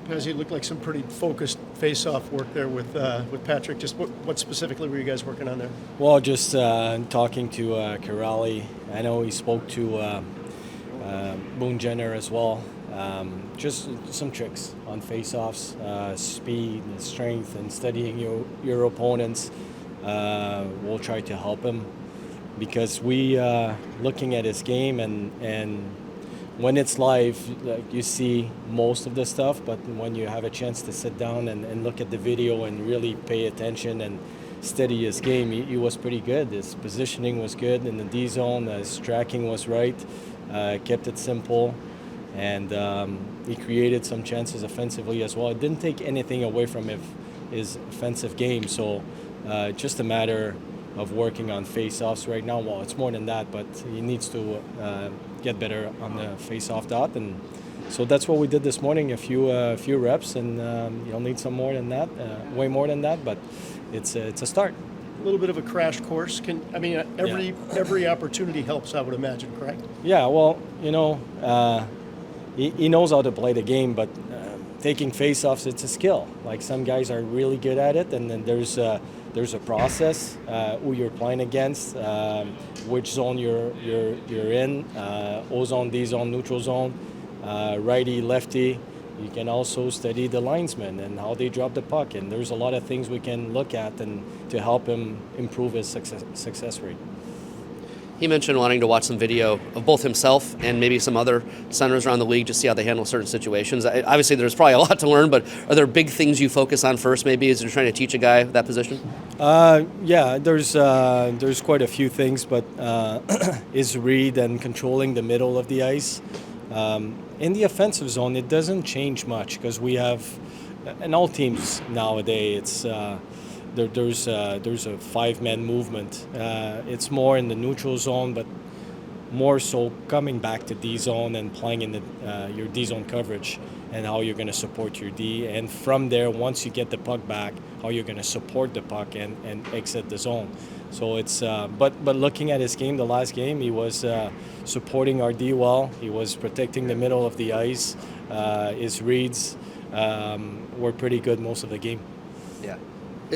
Pez, it looked like some pretty focused face-off work there with Patrick. Just what specifically were you guys working on there? Well, just talking to Kirill. I know he spoke to Boone Jenner as well. Just some tricks on face-offs, speed and strength, and studying your opponents. We'll try to help him because we looking at his game and when it's live, like, you see most of the stuff, but when you have a chance to sit down and look at the video and really pay attention and study his game, he was pretty good. His positioning was good in the D zone. His tracking was right. Kept it simple, and he created some chances offensively as well. It didn't take anything away from his offensive game, so just a matter of working on face-offs right now. Well, it's more than that, but he needs to get better on the face-off dot, and so that's what we did this morning. A few reps, and you'll need some more than that, way more than that, but it's a start. A little bit of a crash course. Every opportunity helps, I would imagine, correct? Yeah, well, he knows how to play the game, but taking face-offs, it's a skill. Like, some guys are really good at it, and then there's a process, who you're playing against, which zone you're in, O zone, D zone, neutral zone, righty, lefty. You can also study the linesmen and how they drop the puck, and there's a lot of things we can look at and to help him improve his success rate. He mentioned wanting to watch some video of both himself and maybe some other centers around the league to see how they handle certain situations. Obviously, there's probably a lot to learn, but are there big things you focus on first maybe as you're trying to teach a guy that position? Yeah, there's quite a few things, but is read and controlling the middle of the ice. In the offensive zone, it doesn't change much because we have, in all teams nowadays, there's a five-man movement. It's more in the neutral zone, but more so coming back to D zone and playing in your D zone coverage and how you're going to support your D. And from there, once you get the puck back, how you're going to support the puck and exit the zone. So it's but looking at his game, the last game, he was supporting our D well. He was protecting the middle of the ice. His reads were pretty good most of the game. Yeah.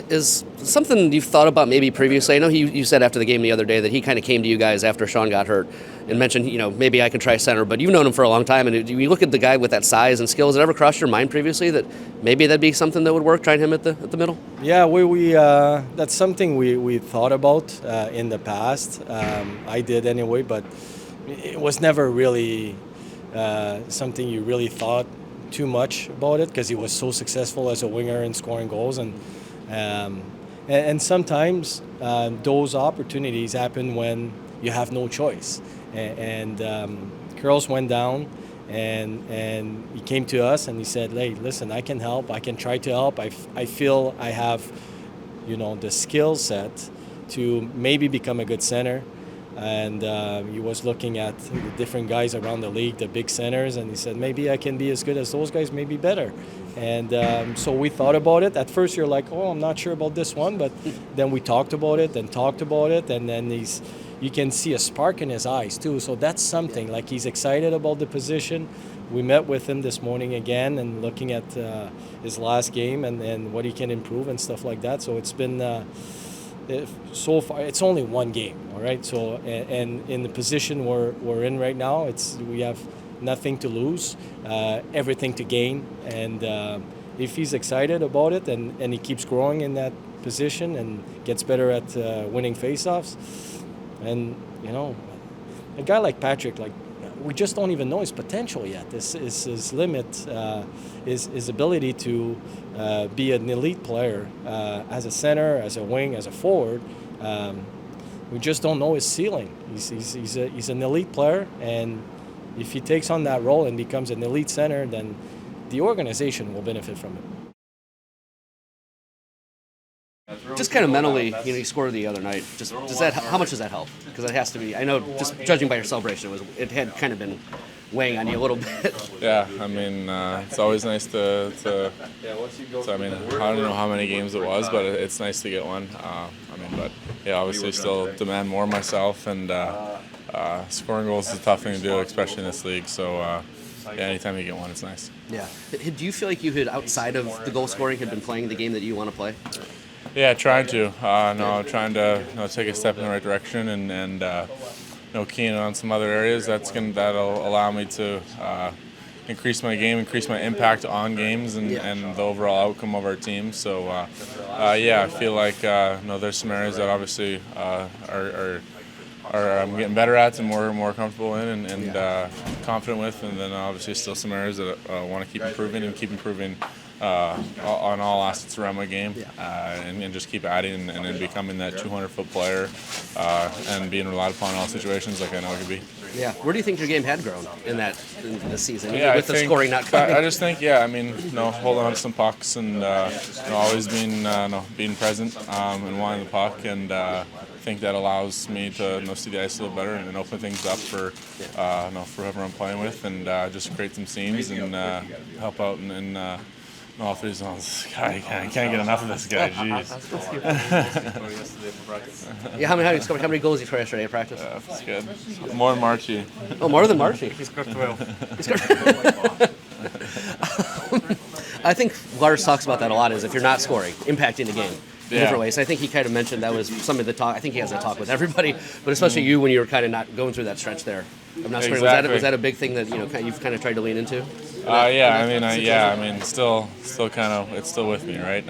Is something you've thought about maybe previously? I know you said after the game the other day that he kind of came to you guys after Sean got hurt and mentioned, maybe I could try center, but you've known him for a long time, and you look at the guy with that size and skills. Has it ever crossed your mind previously that maybe that'd be something that would work, trying him at the middle? Yeah, we that's something we thought about in the past. I did anyway, but it was never really something you really thought too much about it because he was so successful as a winger in scoring goals, and sometimes those opportunities happen when you have no choice. And Kirill's went down, and he came to us and he said, "Hey, listen, I can help. I can try to help. I feel I have, the skill set to maybe become a good center." And he was looking at the different guys around the league, the big centers, and he said, maybe I can be as good as those guys, maybe better. And so we thought about it. At first you're like, I'm not sure about this one, but then we talked about it, and then you can see a spark in his eyes too. So that's something, like, he's excited about the position. We met with him this morning again and looking at his last game and what he can improve and stuff like that. So it's been... so far, it's only one game, all right? So, and in the position we're in right now, we have nothing to lose, everything to gain. And if he's excited about it and he keeps growing in that position and gets better at winning faceoffs, and, a guy like Patrick, we just don't even know his potential yet. This is his limit, his ability to be an elite player as a center, as a wing, as a forward. We just don't know his ceiling. He's an elite player, and if he takes on that role and becomes an elite center, then the organization will benefit from it. Just kind of mentally, you scored the other night. How much does that help? Because it has to be. I know, just judging by your celebration, it had kind of been weighing on you a little bit. Yeah, I mean, it's always nice to I mean, I don't know how many games it was, but it's nice to get one. But yeah, obviously still demand more myself, and scoring goals is a tough thing to do, especially in this league. So yeah, anytime you get one, it's nice. Yeah. Do you feel like you had, outside of the goal scoring, had been playing the game that you want to play? Yeah, trying to. Trying to take a step in the right direction and keying on some other areas. That'll allow me to increase my game, increase my impact on games, and the overall outcome of our team. So, I feel like there's some areas that obviously are I'm getting better at and more comfortable in and confident with, and then obviously still some areas that I want to keep improving on all assets around my game, and just keep adding and then becoming that 200-foot player and being relied upon in all situations like I know I can be. Yeah. Where do you think your game had grown in this season, Yeah, with the scoring not coming? I just think, holding on to some pucks and always being present and wanting the puck, and I think that allows me to see the ice a little better and open things up for whoever I'm playing with, and just create some seams and help out in all three zones. God, I can't get enough of this guy. Jeez. Yeah, how many goals did you score yesterday at practice? That's good. More than Marchie. Oh, more than Marchie. He's got 12. I think Lars talks about that a lot, is if you're not scoring, impacting the game in different ways. I think he kind of mentioned that was some of the talk. I think he has that talk with everybody, but especially you when you were kind of not going through that stretch there. I'm not sure. Exactly. Was that a big thing that you've kind of tried to lean into? Still kind of, it's still with me, right?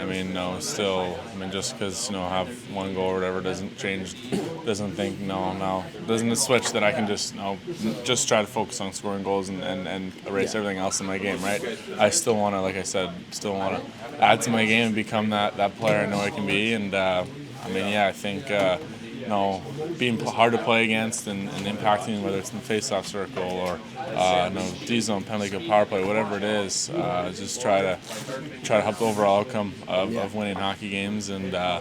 Just because I have one goal or whatever doesn't change. Doesn't a switch that I can just try to focus on scoring goals and erase everything else in my game, right? I still want to, like I said, add to my game and become that player I know I can be, and I think. Being hard to play against and impacting, whether it's in the face-off circle or D-zone, penalty kill, power play, whatever it is, just try to help the overall outcome of winning hockey games. And I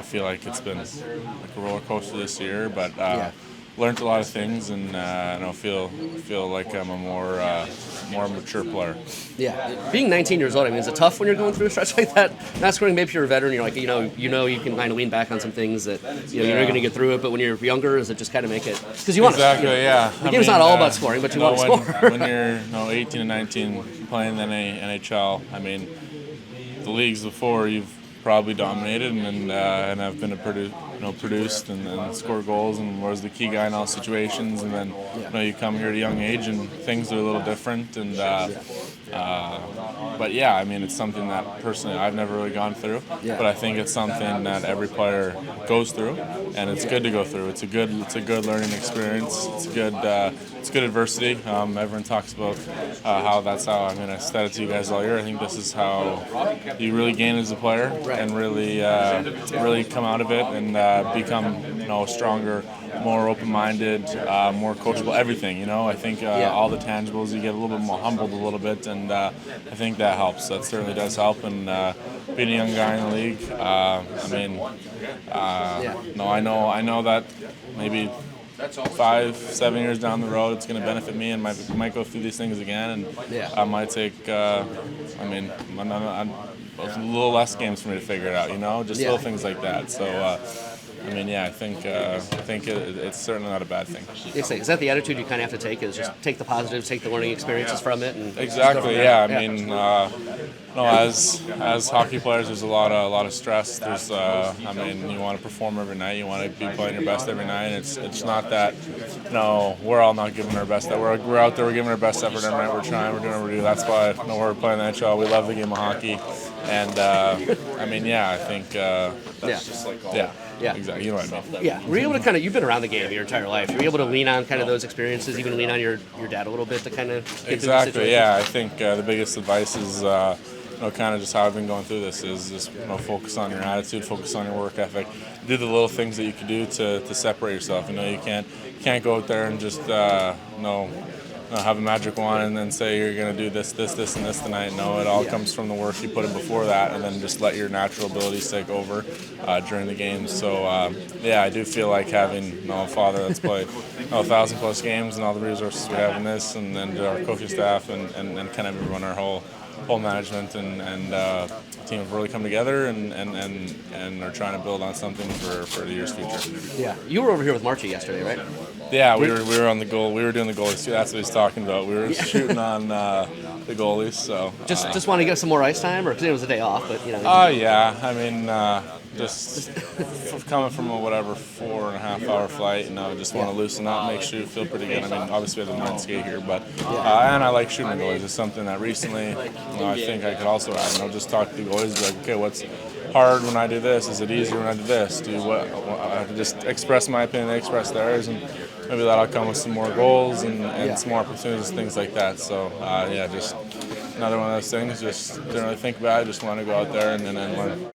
feel like it's been like a roller coaster this year, but learned a lot of things, and I feel like I'm a more mature player. Yeah, being 19 years old, is it tough when you're going through a stretch like that? Not scoring, maybe you're a veteran, you're like, you can kind of lean back on some things that you're going to get through it. But when you're younger, is it just kind of make it because you want exactly, to? Yeah. The game's not all about scoring, but you want to score. When you're 18 and 19 playing in the NHL, the leagues before you've probably dominated and have been produced and score goals and was the key guy in all situations, and then you come here at a young age and things are a little different, and it's something that personally I've never really gone through, but I think it's something that every player goes through, and it's good to go through. It's a good learning experience. It's good adversity. Everyone talks about how I said it to you guys all year. I think this is how you really gain as a player and really come out of it and become stronger, more open-minded, more coachable, everything. I think all the tangibles, you get a little bit more humbled a little bit, and I think that helps. That certainly does help. And being a young guy in the league, I know that maybe 5-7 years down the road, it's going to benefit me, and might go through these things again, and I might take, a little less games for me to figure it out, just little things like that. So, I think it's certainly not a bad thing. Is that the attitude you kind of have to take? Is just take the positives, take the learning experiences from it, and exactly. As hockey players, there's a lot of stress. There's, you want to perform every night. You want to be playing your best every night. And it's not that, we're all not giving our best. That we're out there, we're giving our best effort every night. We're trying, we're doing what we do. That's why we're playing the NHL. We love the game of hockey, and I think that's just like all. Yeah, exactly. You know what I mean? Yeah. Were you able to you've been around the game your entire life. Were you able to lean on kind of those experiences, even lean on your dad a little bit to kind of get through the situation? Yeah. I think the biggest advice is, kind of just how I've been going through this is just, focus on your attitude, focus on your work ethic, do the little things that you can do to separate yourself. You can't go out there and just, have a magic wand and then say you're going to do this, and this tonight. No, it all comes from the work you put in before that, and then just let your natural abilities take over during the games. So, I do feel like having a father that's played 1,000+ games and all the resources we have in this, and then our coaching staff and kind of everyone, our whole management and team have really come together and are trying to build on something for the year's future. Yeah, you were over here with Marchie yesterday, right? Yeah, we were on the goal. We were doing the goalies too. That's what he's talking about. We were shooting on the goalies. So Just want to get some more ice time, or because it was a day off, but you know. yeah. I mean, just coming from a 4.5-hour flight, just want to loosen up, make sure you feel pretty good. I mean, obviously we have the morning skate here, but and I like shooting the goalies. It's something that recently, I think I could also add. Just talk to the goalies, be like, okay, what's hard when I do this? Is it easier when I do this? I just express my opinion, they express theirs, and maybe that'll come with some more goals and some more opportunities, things like that. So just another one of those things. Just didn't really think about it. Just want to go out there and learn.